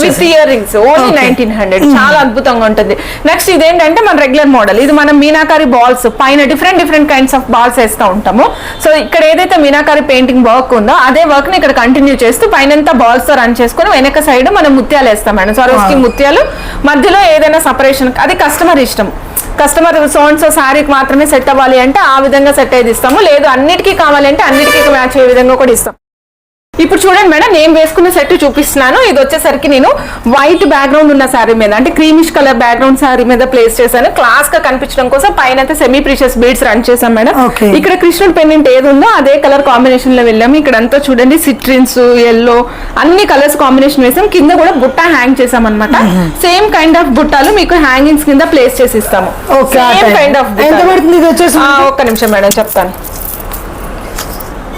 Speaker 1: With ear rings only 1900. చాలా అద్భుతంగా ఉంటుంది. నెక్స్ట్ ఇదేంటంటే మన రెగ్యులర్ మోడల్. ఇది మనం మీనాకారి బాల్స్ పైన డిఫరెంట్ కైండ్స్ ఆఫ్ బాల్స్ వేస్తూ ఉంటాము. సో ఇక్కడ ఏదైతే మీనాకారి పెయింటింగ్ వర్క్ ఉందో అదే వర్క్ ని ఇక్కడ కంటిన్యూ చేస్తూ పైన బాల్స్ తో రన్ చేసుకుని వెనక సైడ్ మనం ముత్యాలు వేస్తాం మేడం. సరోస్కి ముత్యాలు, మధ్యలో ఏదైనా సపరేషన్, అది కస్టమర్ ఇష్టం. కస్టమర్ సో శారీకి మాత్రమే సెట్ అవ్వాలి అంటే ఆ విధంగా సెట్ అయ్యేది ఇస్తాము, లేదు అన్నిటికీ కావాలంటే అన్నిటికీ మ్యాచ్ అయ్యే విధంగా కూడా ఇస్తాం. ఇప్పుడు చూడండి మేడం, నేను వేసుకున్న సెట్ చూపిస్తున్నాను. ఇది వచ్చేసరికి నేను వైట్ బ్యాక్గ్రౌండ్ ఉన్న శారీ మీద, అంటే క్రీమిష్ కలర్ బ్యాక్గ్రౌండ్ శారీ మీద ప్లేస్ చేశాను. క్లాస్ గా కనిపించడం కోసం పైన అయితే సెమీ ప్రీషియస్ బీడ్స్ రన్ చేశాం మేడం. ఇక్కడ కృష్ణుడి పెండెంట్ ఏది ఉందో అదే కలర్ కాంబినేషన్ లో వెళ్ళాము. ఇక్కడ అంతా చూడండి సిట్రిన్స్, ఎల్లో అన్ని కలర్స్ కాంబినేషన్ వేసాం. కింద కూడా బుట్ట హ్యాంగ్ చేసాం అనమాట. సేమ్ కైండ్ ఆఫ్ బుట్టాలు మీకు హ్యాంగింగ్స్ కింద ప్లేస్ చేసి ఇస్తాము. ఒక్క నిమిషం మేడం చెప్తాను.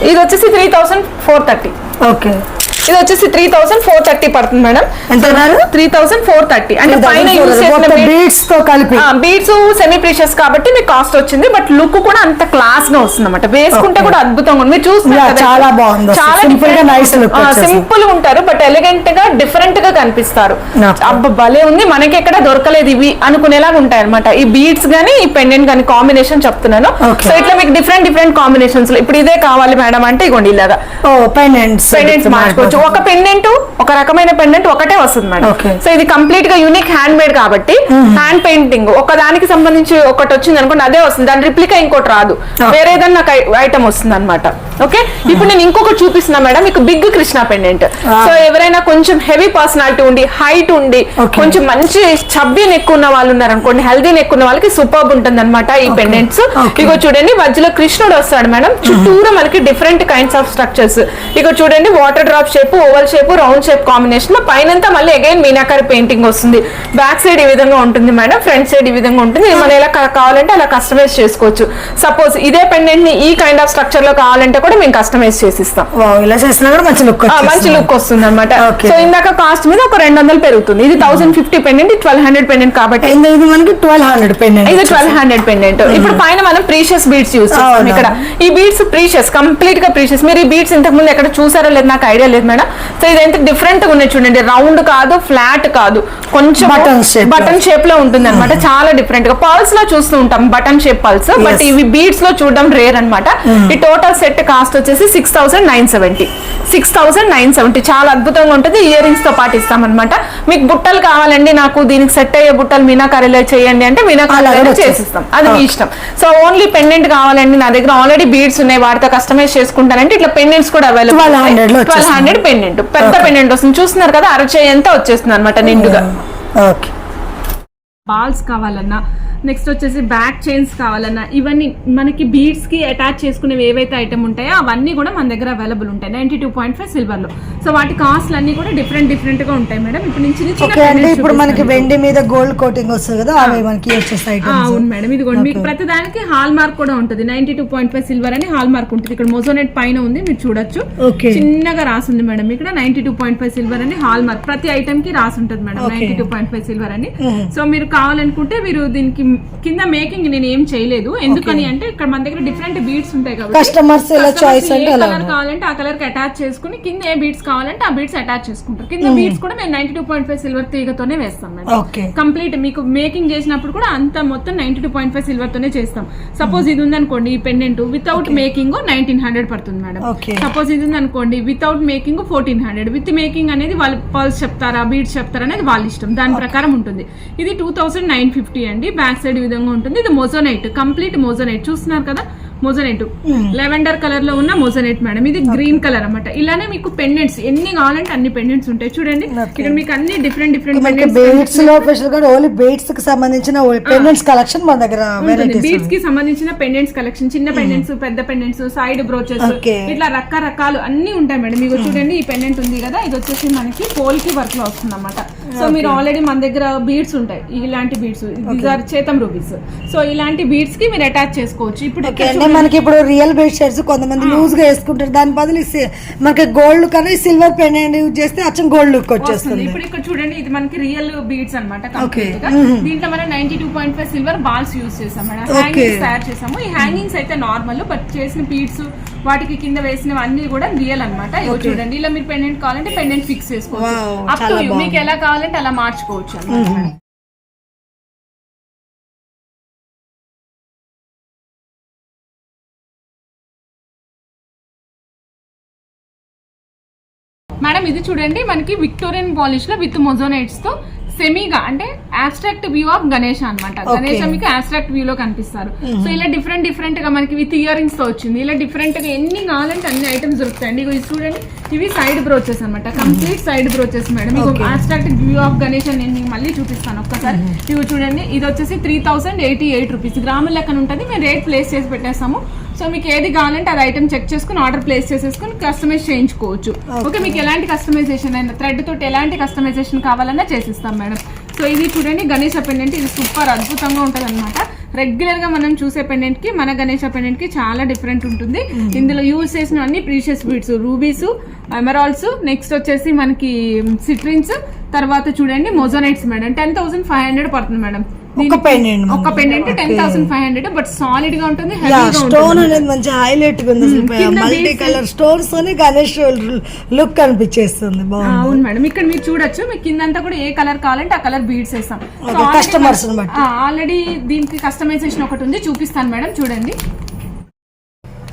Speaker 1: ఇది వచ్చేసి 3430.
Speaker 2: ఓకే,
Speaker 1: ఇది వచ్చేసి 3430 పడుతుంది మేడం.
Speaker 2: ఎంత
Speaker 1: 3430 అంటే పైన యూజ్ చేసిన
Speaker 2: బీడ్స్ తో కలిపి
Speaker 1: బీడ్స్ సెమీ ప్రీషియస్ కాబట్టి మీకు కాస్ట్ వచ్చింది. బట్ లుక్ కూడా అంత క్లాస్ గా వస్తుంది అన్నమాట. వేసుకుంటే కూడా అద్భుతంగా ఉంది. మీరు చూస్తున్నారు
Speaker 2: చాలా బాగుంది,
Speaker 1: చాలా
Speaker 2: సింపుల్ గా నైస్ లుక్,
Speaker 1: సింపుల్ ఉంటారు బట్ ఎలిగెంట్ గా డిఫరెంట్ గా కనిపిస్తారు. అబ్బ భలే ఉంది, మనకి ఎక్కడ దొరకలేదు ఇవి అనుకునేలాగా ఉంటాయి అనమాట. ఈ బీడ్స్ గానీ ఈ పెండెంట్ గానీ కాంబినేషన్ చెప్తున్నాను. సో ఇట్లా మీకు డిఫరెంట్ కాంబినేషన్స్. ఇప్పుడు ఇదే కావాలి మేడం అంటే ఇగోండి ఇలాగా పెండెంట్స్ మార్చుకోవచ్చు. ఒక పెండెంట్ ఒక రకమైన పెండెంట్ ఒకటే వస్తుంది మేడం. సో ఇది కంప్లీట్ గా యూనిక్ హ్యాండ్ మేడ్ కాబట్టి హ్యాండ్ పెయింటింగ్ ఒక దానికి సంబంధించి ఒకటి వచ్చింది అనుకోండి అదే వస్తుంది, దాని రిప్లికా ఇంకోటి రాదు, వేరే ఏదన్నా ఐటమ్ వస్తుంది అనమాట. ఓకే, ఇప్పుడు నేను ఇంకొకటి చూపిస్తున్నా మేడం మీకు బిగ్ కృష్ణ పెండెంట్. సో ఎవరైనా కొంచెం హెవీ పర్సనాలిటీ ఉండి హైట్ ఉండి కొంచెం మంచి చబ్బీ నెక్ ఉన్న వాళ్ళు ఉన్నారు అనుకోండి, హెల్దీ నెక్ ఉన్న వాళ్ళకి సూపర్బ్ ఉంటుంది అనమాట ఈ పెండెంట్స్. ఇగో చూడండి మధ్యలో కృష్ణుడు వస్తాడు మేడం, చుట్టూరా మనకి డిఫరెంట్ కైండ్స్ ఆఫ్ స్ట్రక్చర్స్. ఇగో చూడండి water drop shape, oval shape, round shape combination లో పైనంతా మళ్ళీ అగైన్ మీనాకారి పెయింటింగ్ వస్తుంది. బ్యాక్ సైడ్ ఈ విధంగా ఉంటుంది మేడం, ఫ్రంట్ సైడ్ ఈ విధంగా ఉంటుంది. మనం ఎలా కావాలంటే అలా కస్టమైజ్ చేసుకోవచ్చు. సపోజ్ ఇదే పెండెంట్ ని ఈ కైండ్ ఆఫ్ స్ట్రక్చర్ లో కావాలంటే కూడా మేము కస్టమైజ్ చేసిస్తాం.
Speaker 2: ఇలా చేసినా కూడా మంచి లుక్
Speaker 1: వస్తుంది అనమాట. సో ఇందాక కాస్ట్ మీద ఒక 200 పెరుగుతుంది. ఇది 1050 పెండెంట్, 1200 పెండెంట్ కాబట్టి
Speaker 2: ఇది మనకి 1200 పెండెంట్.
Speaker 1: ఇది 1200 పెండెంట్. ఇప్పుడు పైన మనం ప్రీషియస్ బీడ్స్ యూస్ చేస్తాం. ఇక్కడ ఈ బీడ్స్ ప్రీషియస్, కంప్లీట్ గా ప్రీషియస్. మీరు ఈ బీడ్స్ ఇంతకు ముందు ఎక్కడ చూసారో లేదు నాకు ఐడియా లేదు మేడం. సో ఇది ఎంత డిఫరెంట్ గా ఉన్నాయి చూడండి, రౌండ్ కాదు ఫ్లాట్ కాదు, కొంచెం బటన్ షేప్ లో ఉంటుంది అనమాట. చాలా డిఫరెంట్ గా పర్ల్స్ లో చూస్తూ ఉంటాం బటన్ షేప్ పర్ల్స్, బట్ ఇవి బీడ్స్ లో చూడడం రేర్ అనమాట. ఈ టోటల్ సెట్ కాస్ట్ వచ్చేసి 6970. చాలా అద్భుతంగా ఉంటుంది. ఇయర్ రింగ్స్ తో పాటు ఇస్తాం అనమాట. మీకు బుట్టలు కావాలండి, నాకు దీనికి సెట్ అయ్యే బుట్టలు మీనాకారిలో చేయండి అంటే మీనాకారిలో చేసిస్తాం, అది మీ ఇష్టం. సో ఓన్లీ పెండెంట్ కావాలండి, నా దగ్గర ఆల్రెడీ బీడ్స్ ఉన్నాయి వాటితో కస్టమైజ్ చేసుకుంటానంటే ఇట్లా పెండెంట్స్ కూడా అవైలబుల్. 1200 పెండెంట్, పెద్ద పెండెంట్ వస్తుంది. చూస్తున్నారు కదా అరచేయి ఎంత వచ్చేస్తుంది అనమాట నిండుగా. బాల్స్ కావాలన్నా, నెక్స్ట్ వచ్చేసి బ్యాక్ చైన్స్ కావాలన్నా, ఇవన్నీ మనకి బీడ్స్ కి అటాచ్ చేసుకునేవి ఏవైతే ఐటమ్ ఉంటాయో అవన్నీ కూడా మన దగ్గర అవైలబుల్ ఉంటాయి 92.5 సిల్వర్ లో. సో వాటి కాస్ట్ అన్ని కూడా డిఫరెంట్ గా ఉంటాయి మేడం. ఇప్పుడు నుంచి
Speaker 2: ఇప్పుడు మనకి వెండి మీద గోల్డ్ కోటింగ్ వస్తుంది కదా, అవి మనకి వచ్చేస్తాయి.
Speaker 1: అవును మేడం, ఇదిగోండి మీకు ప్రతి దానికి హాల్ మార్క్ కూడా ఉంటుంది. 92.5 సిల్వర్ అని హాల్ మార్క్ ఉంటుంది. ఇక్కడ మోజోనెట్ పైన ఉంది, మీరు చూడొచ్చు, చిన్నగా రాసింది మేడం ఇక్కడ 92.5 సిల్వర్ అని హాల్ మార్క్. ప్రతి ఐటమ్ కి రాసి ఉంటుంది మేడం 92.5 సిల్వర్ అని. సో మీరు కావాలనుకుంటే మీరు దీనికి కింద మేకింగ్ నేను ఏం చేయలేదు, ఎందుకని అంటే ఇక్కడ మన దగ్గర డిఫరెంట్ బీడ్స్ ఉంటాయి కాబట్టి కస్టమర్స్ కలర్ కావాలంటే ఆ కలర్ కి అటాచ్ చేసుకుని కింద ఏ బీడ్స్ కావాలంటే ఆ బీడ్స్ అటాచ్ చేసుకుంటారు. కింద బీడ్స్ కూడా మేము 92.5 సిల్వర్ తీగతోనే వేస్తాం మేడం. కంప్లీట్ మీకు మేకింగ్ చేసినప్పుడు కూడా అంత మొత్తం 92.5 సిల్వర్ తోనే చేస్తాం. సపోజ్ ఇది ఉందనుకోండి ఈ పెండెంట్ వితౌట్ మేకింగ్ 1900 పడుతుంది మేడం. సపోజ్ ఇది ఉందనుకోండి వితౌట్ మేకింగ్ 1400, విత్ మేకింగ్ అనేది వాళ్ళు పర్ల్స్ చెప్తారా బీడ్స్ చెప్తారా అనేది వాళ్ళ ఇష్టం, దాని ప్రకారం ఉంటుంది. ఇది 2950 అండి. బ్యాక్ సైడ్ ఈ విధంగా ఉంటుంది. ఇది మోజోనైట్, కంప్లీట్ మోజోనైట్ చూస్తున్నారు కదా, మోజోనైట్ లెవెండర్ కలర్ లో ఉన్న మోజోనైట్ మేడం. ఇది గ్రీన్ కలర్ అన్నమాట. ఇలానే మీకు పెండెంట్స్ ఎన్ని కావాలంటే అన్ని పెండెంట్స్ ఉంటాయి చూడండి. ఇక్కడ మీకు అన్ని డిఫరెంట్
Speaker 2: బీడ్స్ కి సంబంధించిన పెండెంట్స్ కలెక్షన్ మన దగ్గర
Speaker 1: బీడ్స్ కి సంబంధించిన పెండెంట్స్ కలెక్షన్, చిన్న పెండెంట్స్, పెద్ద పెండెంట్స్, సైడ్ బ్రోచెస్, ఇట్లా రకరకాలు అన్ని ఉంటాయి మేడం. మీకు చూడండి ఈ పెండెంట్ ఉంది కదా, ఇది వచ్చేసి మనకి పోల్ కి వర్క్ లో వస్తుంది అన్నమాట. సో మీరు ఆల్రెడీ మన దగ్గర బీడ్స్ ఉంటాయి, ఇలాంటి బీడ్స్ చేతం రూబీస్. సో ఇలాంటి బీడ్స్ కి మీరు అటాచ్ చేసుకోవచ్చు. ఇప్పుడు
Speaker 2: మనకి ఇప్పుడు రియల్ బెడ్ షర్ట్స్ కొంతమంది లూజ్ గా వేసుకుంటారు, దాని బదులు మనకి గోల్డ్ కానీ సిల్వర్ పెండెంట్ యూజ్ చేస్తే అచ్చం గోల్డ్ లుక్ వచ్చేస్తుంది.
Speaker 1: ఇప్పుడు ఇక్కడ చూడండి ఇది మనకి రియల్ బీడ్స్ అనమాట. దీంట్లో మనం 92.5 సిల్వర్ బాల్స్ యూజ్ చేసాం మేడం. హ్యాంగింగ్స్ తయారు చేసాము. ఈ హ్యాంగింగ్స్ అయితే నార్మల్, బట్ చేసిన బీడ్స్ వాటికి కింద వేసినవి అన్ని కూడా రియల్ అనమాట. ఇవి చూడండి ఇలా మీరు పెండెంట్ కావాలంటే పెండెంట్ ఫిక్స్ చేసుకోవచ్చు, అప్ టు యూ, మీకు ఎలా కావాలంటే అలా మార్చుకోవచ్చు అన్నమాట. మేడం ఇది చూడండి మనకి విక్టోరియన్ పాలిష్ లో విత్ మొజోనైట్స్ తో సెమీగా అంటే ఆబ్స్ట్రాక్ట్ వ్యూ ఆఫ్ గణేష్ అనమాట. గణేష్ మీకు ఆబ్స్ట్రాక్ట్ వ్యూ లో కనిపిస్తారు. సో ఇలా డిఫరెంట్ గా మనకి విత్ ఇయర్ రింగ్స్ తో వచ్చింది. ఇలా డిఫరెంట్ గా ఎన్ని కావాలంటే అన్ని ఐటమ్స్ దొరుకుతాయండి. ఇది చూడండి ఇవి సైడ్ బ్రోచెస్ అనమాట, కంప్లీట్ సైడ్ బ్రోచెస్ మేడం. మీకు ఆబ్స్ట్రాక్ట్ వ్యూ ఆఫ్ గణేష్ అని నేను మళ్ళీ చూపిస్తాను ఒక్కసారి. ఇవి చూడండి ఇది వచ్చేసి 3088 రూపీస్ గ్రాముల లెక్కన ఉంటుంది. మేము రేట్ ప్లేస్ చేసి పెట్టేస్తాము. సో మీకు ఏది కావాలంటే అది ఐటమ్ చెక్ చేసుకుని ఆర్డర్ ప్లేస్ చేసేసుకుని కస్టమైజ్ చేయించుకోవచ్చు. ఓకే, మీకు ఎలాంటి కస్టమైజేషన్ అయినా థ్రెడ్ తోటి ఎలాంటి కస్టమైజేషన్ కావాలన్నా చేసిస్తాం మేడం. సో ఇది చూడండి గణేష్ పెండెంట్, ఇది సూపర్ అద్భుతంగా ఉంటుంది అనమాట. రెగ్యులర్ గా మనం చూసే పెండెంట్ కి మన గణేష పెండెంట్ కి చాలా డిఫరెంట్ ఉంటుంది. ఇందులో యూజ్ చేసిన అన్ని precious beads, rubies, emeralds, next వచ్చేసి మనకి సిట్రిన్స్, తర్వాత చూడండి మొజోనైట్స్ మేడం. 10,500 పడుతుంది మేడం
Speaker 2: ఒక పెండెంట్.
Speaker 1: 10,500 బట్ సాలిడ్ గా ఉంటుంది.
Speaker 2: స్టోన్ అనేది మంచి హైలైట్ గా ఉంది, మల్టీ కలర్ స్టోన్స్ తోని గణేష్ లుక్ కనిపించేస్తుంది.
Speaker 1: అవును మేడం, ఇక్కడ మీరు చూడొచ్చు, మీకు కిందంతా కూడా ఏ కలర్ కావాలంటే ఆ కలర్ బీడ్స్ వేస్తాం.
Speaker 2: కస్టమర్స్
Speaker 1: ఆల్రెడీ దీనికి కస్టమైజేషన్ ఒకటి ఉంది, చూపిస్తాను మేడం. చూడండి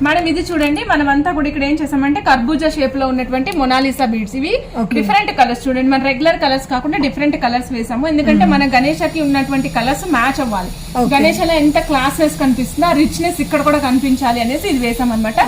Speaker 1: మేడం, ఇది చూడండి, మనమంతా కూడా ఇక్కడ ఏం చేసామంటే కర్బూజా షేప్ లో ఉన్నటువంటి మొనాలిసా బీడ్స్. ఇవి డిఫరెంట్ కలర్స్ చూడండి, మన రెగ్యులర్ కలర్స్ కాకుండా డిఫరెంట్ కలర్స్ వేసాము. ఎందుకంటే మన గణేషకి ఉన్నటువంటి కలర్స్ మ్యాచ్ అవ్వాలి. గణేషలో ఎంత క్లాస్నెస్ కనిపిస్తుందో ఆ రిచ్నెస్ ఇక్కడ కూడా కనిపించాలి అనేసి ఇది వేసాం అనమాట.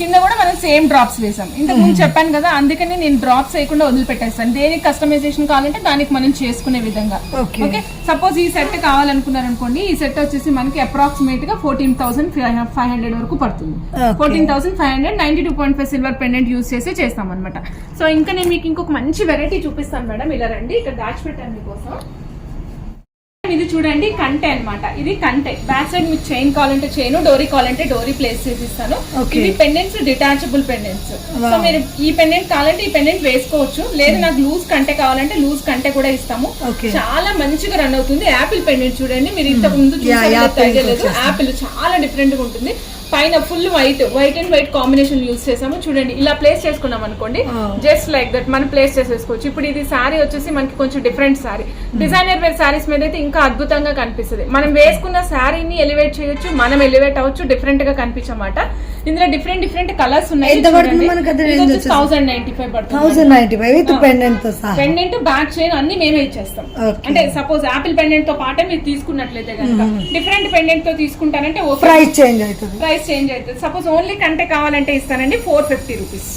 Speaker 1: కింద కూడా మనం సేమ్ డ్రాప్స్ వేసాం. ఇంతకు ముందు చెప్పాను కదా, అందుకని నేను డ్రాప్స్ వేయకుండా వదిలిపెట్టేస్తాను. దేనికి కస్టమైజేషన్ కావాలంటే దానికి మనం చేసుకునే విధంగా. ఓకే, సపోజ్ ఈ సెట్ కావాలనుకున్నారనుకోండి, ఈ సెట్ వచ్చేసి మనకి అప్రాక్సిమేట్ గా 14,500 వరకు పడుతుంది. 14,500 92.5 సిల్వర్ పెండెంట్ యూజ్ చేసి చేస్తాం అనమాట. సో ఇంకా నేను మీకు ఇంకొక మంచి వెరైటీ చూపిస్తాను మేడం. ఇలా రండి, ఇక్కడ దాచిపెట్టాను మీకోసం. ఇది చూడండి, కంటే అన్నమాట. ఇది కంటే బ్యాక్ సైడ్ మీకు చైన్ కావాలంటే చైన్, డోరీ కావాలంటే డోరీ ప్లేస్ చేసి ఇస్తాను. ఇవి పెండెంట్స్ డిటాచబుల్ పెండెంట్స్. సో మీరు ఈ పెండెంట్ కావాలంటే ఈ పెండెంట్ వేసుకోవచ్చు, లేదు నాకు లూజ్ కంటే కావాలంటే లూజ్ కంటే కూడా ఇస్తాము. చాలా మంచిగా రన్ అవుతుంది. యాపిల్ పెండెంట్ చూడండి, మీరు ఇంతకు ముందు చూడలేదు. యాపిల్ చాలా డిఫరెంట్ గా ఉంటుంది. పైన full white and white combination use చేసాము. చూడండి, ఇలా ప్లేస్ చేసుకున్నాం అనుకోండి, జస్ట్ లైక్ దట్ మనం ప్లేస్ చేసేసుకోవచ్చు. ఇప్పుడు ఇది శారీ వచ్చేసి మనకి కొంచెం different sari, designer wear saris మీద అయితే ఇంకా అద్భుతంగా కనిపిస్తుంది. మనం వేసుకున్న శారీని ఎలివేట్ చేయొచ్చు, మనం ఎలివేట్ అవ్వచ్చు, డిఫరెంట్ గా కనిపించమాట. ఇందులో డిఫరెంట్ కలర్స్ ఉన్నాయి. 1,095 పడుతుంది. పెండెంట్, బ్యాక్ చైన్ అన్ని మేమే ఇచ్చేస్తాం. అంటే సపోజ్ యాపిల్ పెండెంట్ తో పాటే మీరు తీసుకున్నట్లయితే కనుక డిఫరెంట్ పెండెంట్ తో తీసుకుంటారంటే ప్రైస్ చేంజ్ అవుతుంది. సపోజ్ ఓన్లీ కంటే కావాలంటే ఇస్తానండి 450 రూపీస్.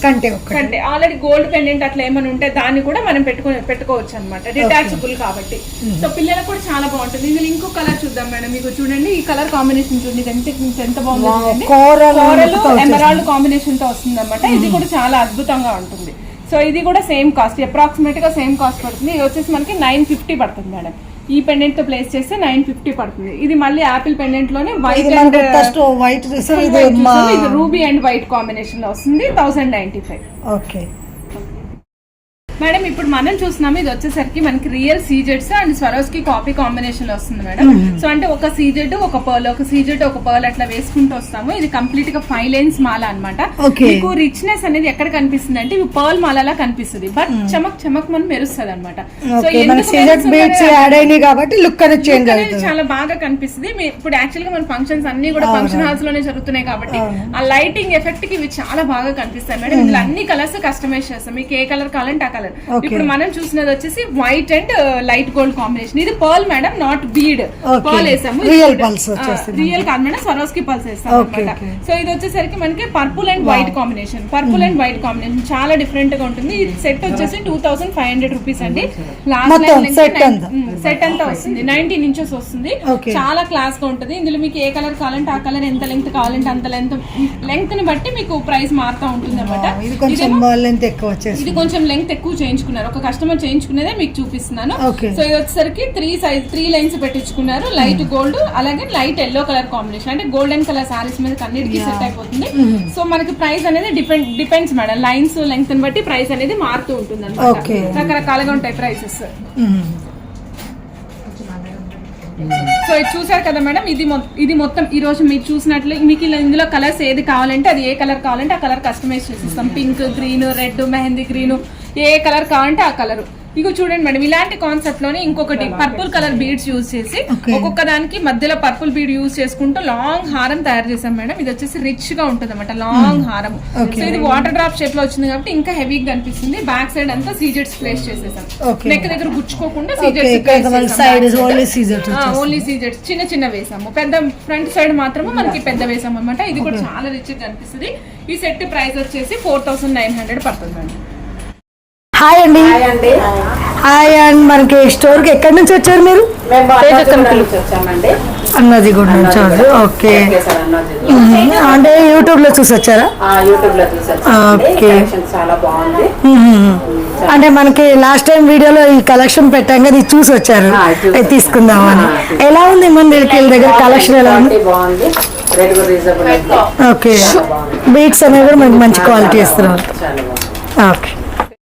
Speaker 1: కంటే ఆల్రెడీ గోల్డ్ పెండెంట్ అట్లా ఏమైనా ఉంటే దాన్ని కూడా మనం పెట్టుకోవచ్చు అనమాట, డిటాచబుల్ కాబట్టి. సో పిల్లలకు కూడా చాలా బాగుంటుంది. ఇందులో ఇంకో కలర్ చూద్దాం మేడం. మీకు చూడండి, ఈ కలర్ కాంబినేషన్ చూడండి ఎంత బాగుంది. కోరల్ ఎమరాల్డ్ కాంబినేషన్ తో వస్తుంది అనమాట. ఇది కూడా చాలా అద్భుతంగా ఉంటుంది. సో ఇది కూడా సేమ్ కాస్ట్, అప్రాక్సిమేట్ గా సేమ్ కాస్ట్ పడుతుంది. ఇది వచ్చేసి మనకి 950 పడుతుంది మేడం. ఈ పెండెంట్ తో ప్లేస్ చేస్తే 950 పడుతుంది. ఇది మళ్ళీ యాపిల్ పెండెంట్ లోనే వైట్ అండ్ ఇది రూబీ అండ్ వైట్ కాంబినేషన్ లో వస్తుంది. 1095.
Speaker 2: ఓకే
Speaker 1: మేడం, ఇప్పుడు మనం చూస్తున్నాము, ఇది వచ్చేసరికి మనకి రియల్ సీజెడ్స్ అండ్ స్వరోస్కి కాపీ కాంబినేషన్ లో వస్తుంది మేడం. సో అంటే ఒక సీజెడ్ ఒక పర్ల్, ఒక సీజెడ్ ఒక పర్ల్ అట్లా వేసుకుంటూ వస్తాము. ఇది కంప్లీట్ గా 5 లైన్స్ మాల అనమాట. మీకు రిచ్నెస్ అనేది ఎక్కడ కనిపిస్తుంది అంటే ఇవి పర్ల్ మాలలా కనిపిస్తుంది, బట్ చమక్ మనం మెరుస్తుంది అనమాట. సో చాలా బాగా కనిపిస్తుంది. ఇప్పుడు యాక్చువల్ గా మన ఫంక్షన్స్ అన్ని కూడా ఫంక్షన్ హాల్స్ లోనే జరుగుతున్నాయి కాబట్టి ఆ లైటింగ్ ఎఫెక్ట్ కి ఇవి చాలా బాగా కనిపిస్తాయి మేడం. ఇందులో అన్ని కలర్స్ కస్టమైజ్ చేస్తాం, మీకు ఏ కలర్ కావాలంటే ఆ కలర్. ఇప్పుడు మనం చూసినది వచ్చేసి white and light gold combination. ఇది pearl madam, not bead. Pearl వేసాము, రియల్ కాదు మేడం, స్వరోస్కి పర్ల్స్ వేస్తాం అనమాట. సో ఇది వచ్చేసరికి మనకి పర్పుల్ అండ్ వైట్ కాంబినేషన్. చాలా డిఫరెంట్ గా ఉంటుంది. ఇది సెట్ వచ్చేసి 2,500 రూపీస్ అండి. లాస్ట్ సెట్ అంతా వస్తుంది, 19 ఇంచెస్ వస్తుంది. చాలా క్లాస్ గా ఉంటుంది. ఇందులో మీకు ఏ కలర్ కావాలంటే ఆ కలర్, ఎంత లెంగ్త్ కావాలంటే అంత లెంగ్త్ ని బట్టి మీకు ప్రైస్ మారుతూ ఉంటుంది అనమాట. ఇది కొంచెం లెంగ్త్ ఎక్కువ చేయించుకున్నారు, ఒక కస్టమర్ చేయించుకునేదే మీకు చూపిస్తున్నాను. సో ఇది వచ్చేసరికి 3 లైన్స్ పెట్టించుకున్నారు, లైట్ గోల్డ్ అలాగే లైట్ ఎల్లో కలర్ కాంబినేషన్. అంటే గోల్డెన్ కలర్ సారీస్ మీద అన్నిటికీ సెట్ అయిపోతుంది. సో మనకి ప్రైస్ అనేది డిపెండ్స్ మేడం, లైన్స్ లెంగ్త్ ని బట్టి ప్రైస్ అనేది మారుతూ ఉంటుంది అనమాట. రకరకాలుగా ఉంటాయి ప్రైసెస్. సో ఇది చూసారు కదా మేడం, ఇది మొత్తం ఈ రోజు మీరు చూసినట్లు మీకు ఇందులో కలర్స్ ఏది కావాలంటే అది, ఏ కలర్ కావాలంటే ఆ కలర్ కస్టమైజ్ చేసిస్తాం. Pink, green, red, mehndi green, ఏ కలర్ కావాలంటే ఆ కలర్. ఇక చూడండి మేడం, ఇలాంటి కాన్సెప్ట్ లోనే ఇంకొకటి పర్పుల్ కలర్ బీడ్స్ యూజ్ చేసి ఒక్కొక్క దానికి మధ్యలో పర్పుల్ బీడ్ యూజ్ చేసుకుంటూ లాంగ్ హారం తయారు చేసాం మేడం. ఇది వచ్చేసి రిచ్ గా ఉంటుంది అనమాట, లాంగ్ హారం. సో ఇది వాటర్ డ్రాప్ షేప్ లో వచ్చింది కాబట్టి ఇంకా హెవీగా కనిపిస్తుంది. బ్యాక్ సైడ్ అంతా సీజెట్స్ ప్లేస్ చేసేసాం, నెక్ దగ్గర గుచ్చుకోకుండా ఓన్లీ సీజెట్స్ చిన్న వేసాము. పెద్ద ఫ్రంట్ సైడ్ మాత్రమే మనకి పెద్ద వేసాము అనమాట. ఇది కూడా చాలా రిచ్ గా కనిపిస్తుంది. ఈ సెట్ ప్రైస్ వచ్చేసి 4,900 పడుతుంది మేడం.
Speaker 2: హాయ్ అండి. హాయ్ అండ్ మనకి స్టోర్ కి ఎక్కడి నుంచి వచ్చారు మీరు?
Speaker 3: మేము వచ్చామండి.
Speaker 2: అన్నది కూడా నుంచి ఓకే. అంటే యూట్యూబ్ లో చూసి వచ్చారా?
Speaker 3: యూట్యూబ్ లో
Speaker 2: ఓకే.
Speaker 3: చాలా బాగుంది.
Speaker 2: అంటే మనకి లాస్ట్ టైం వీడియోలో ఈ కలెక్షన్ పెట్టాం కదా, ఇది చూసి వచ్చారు అది తీసుకుందామని. ఎలా ఉంది మన దగ్గర కలెక్షన్? ఎలా ఉంది?
Speaker 3: బాగుంది. రేట్ కూడా రీజనబుల్.
Speaker 2: ఓకే. బీట్స్ అనేవి కూడా మనకి మంచి క్వాలిటీ ఇస్తున్నారు.
Speaker 3: చాలా బాగుంది.
Speaker 2: ఓకే.